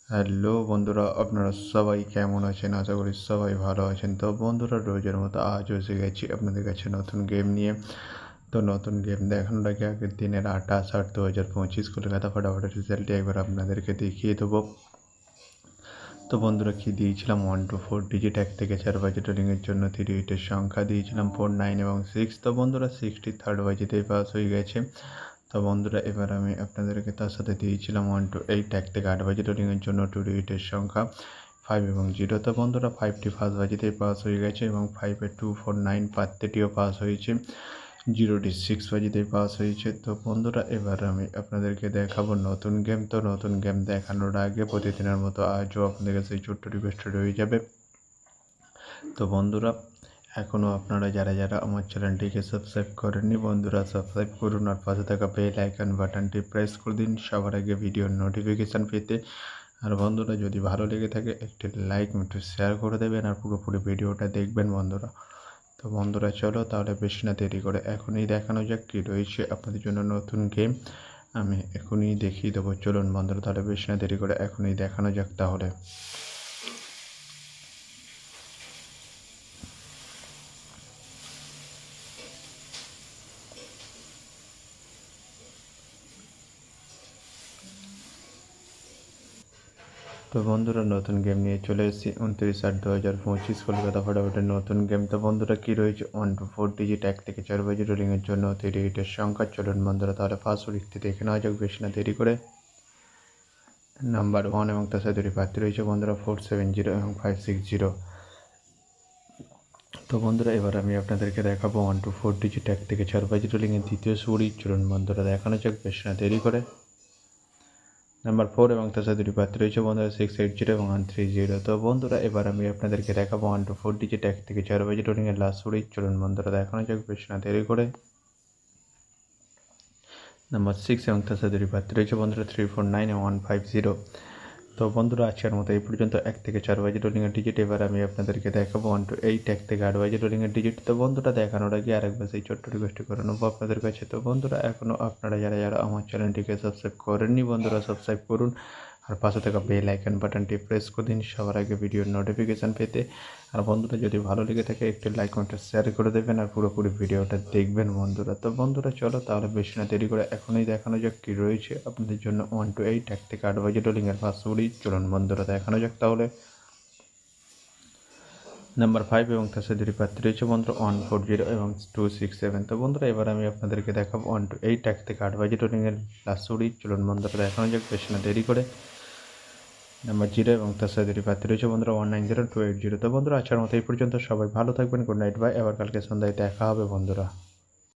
Hello বন্ধুরা, আপনারা সবাই কেমন আছেন? আশা করি সবাই ভালো আছেন। তো বন্ধুরা, রোজের মতো আজও এসে গেছি আপনাদের কাছে নতুন গেম নিয়ে। তো নতুন গেম দেখানোর আগে আগের দিনের 28/8/2025 কলকাতা ফাটাফাটি রেজাল্টটি একবার আপনাদেরকে দেখিয়ে দেবো। তো বন্ধুরা, কি দিয়েছিলাম 1 to 4 ডিজিট 1 থেকে 4 বাজে টোলিংয়ের জন্য 38-এর সংখ্যা দিয়েছিলাম 4, 9 এবং 6। তো বন্ধুরা 63rd বাজিতেই পাস হয়ে গেছে। তো বন্ধুরা, এবার আমি আপনাদেরকে তার সাথে দিয়েছিলাম 1 to 8 1 থেকে 8 বাজে টোলিংয়ের জন্য 28-এর সংখ্যা 5 এবং 0। তো বন্ধুরা 5টি ফার্স্ট বাজিতেই পাস হয়ে গেছে এবং 5-এর 2, 4, 9 প্রত্যেকটিও পাস হয়েছে। 0টি 6 বাজিতেই পাস হয়েছে। তো বন্ধুরা, এবার আমি আপনাদেরকে দেখাবো নতুন গেম। তো নতুন গেম দেখানোর আগে প্রতিদিনের মতো আজও আপনাদের কাছে এই ছোট্ট রিকোয়েস্ট রয়ে যাবে। তো বন্ধুরা, এখনও আপনারা যারা আমার চ্যানেলটিকে সাবস্ক্রাইব করেননি, বন্ধুরা সাবস্ক্রাইব করুন আর পাশে থাকা বেল আইকন বাটনটি প্রেস করে দিন সবার আগে ভিডিওর নোটিফিকেশান পেতে। আর বন্ধুরা, যদি ভালো লেগে থাকে একটি লাইক একটু শেয়ার করে দেবেন আর পুরোপুরি ভিডিওটা দেখবেন বন্ধুরা। তো বন্ধুরা, চলো তাহলে বেশি না দেরি করে এখনই দেখানো যাক কী রয়েছে আপনাদের জন্য নতুন গেম। আমি এখনই দেখিয়ে দেবো। চলুন বন্ধুরা, তাহলে বেশি না দেরি করে এখনই দেখানো যাক তাহলে। তো বন্ধুরা, নতুন গেম নিয়ে চলে এসেছি 29/8/2025 কলকাতা ফাটাফাটির নতুন গেম। তো বন্ধুরা, কী রয়েছে 1 to 4 ডিজিট 1 থেকে 4 বাজে রোলিংয়ের জন্য 38-এর সংখ্যা। চলুন বন্ধুরা, তাহলে ফার্স্ট লিখতে দেখে নেওয়া যাক বেশি না দেরি করে। নাম্বার 1 এবং তার সাথে দুটি প্রার্থী রয়েছে বন্ধুরা 470 এবং 560। তো বন্ধুরা, এবার আমি আপনাদেরকে দেখাবো 1 to 4 ডিজিট 1 থেকে 4 বাজে রোলিংয়ের দ্বিতীয় সুরি। চলুন বন্ধুরা, দেখানো যাক বেশি না দেরি করে। নাম্বার 4 এবং তার সাথে দুটি প্রার্থী রয়েছে বন্ধুরা 680 এবং 130। তো বন্ধুরা, এবার আমি আপনাদেরকে দেখাবো 1 to 4 ডিজিট 1 থেকে 4 বাজে টোলিংয়ের লাস্ট সুরি। চলুন বন্ধুরা, দেখানো যাক বেশি না দেরি করে। নাম্বার 6 এবং তার সাথে দুটি প্রার্থী রয়েছে বন্ধুরা 349 এবং 150। তো বন্ধুরা, আজকের মতো এই পর্যন্ত 1 থেকে 4 বাজে রোলিংয়ের ডিজিট। এবার আমি আপনাদেরকে দেখাবো 1 to 8 1 থেকে 8 বাজে রোলিংয়ের ডিজিট। তো বন্ধুরা, দেখানোর আগে আরেকবার সেই ছোট্ট রিকোয়েস্ট করে নেবো আপনাদের কাছে। তো বন্ধুরা, এখনও আপনারা যারা আমার চ্যানেলটিকে সাবস্ক্রাইব করেননি, বন্ধুরা সাবস্ক্রাইব করুন আর পাশে থাকা বেল আইকন বাটনটি প্রেস করে দিন সবার আগে ভিডিওর নোটিফিকেশান পেতে। আর বন্ধুরা, যদি ভালো লেগে থাকে একটি লাইক একটা শেয়ার করে দেবেন আর পুরোপুরি ভিডিওটা দেখবেন বন্ধুরা। তো বন্ধুরা, চলো তাহলে বেশি না দেরি করে এখনই দেখানো যাক কী রয়েছে আপনাদের জন্য 1 to 8 1 থেকে 8 বাজে রোলিংয়ের ফার্স্ট সুরি। চলুন বন্ধুরা, দেখানো যাক তাহলে। নাম্বার 5 এবং তার সাথে দুটি প্রার্থী রয়েছে বন্ধুরা 140 এবং 267। তো বন্ধুরা, এবার আমি আপনাদেরকে দেখাবো 1 to 8 1 থেকে 8 বাজে রোলিংয়ের লাস্ট সুরি। চলুন বন্ধুরা, দেখানো যাক বেশি না দেরি করে। নাম্বার 0 এবং তার সাথে দুটি প্রার্থী রয়েছে বন্ধুরা 190 280। তো বন্ধুরা, আজকের মতো এই পর্যন্ত। সবাই ভালো থাকবেন। Good night, bye. আবার কালকে সন্ধ্যায় দেখা হবে বন্ধুরা।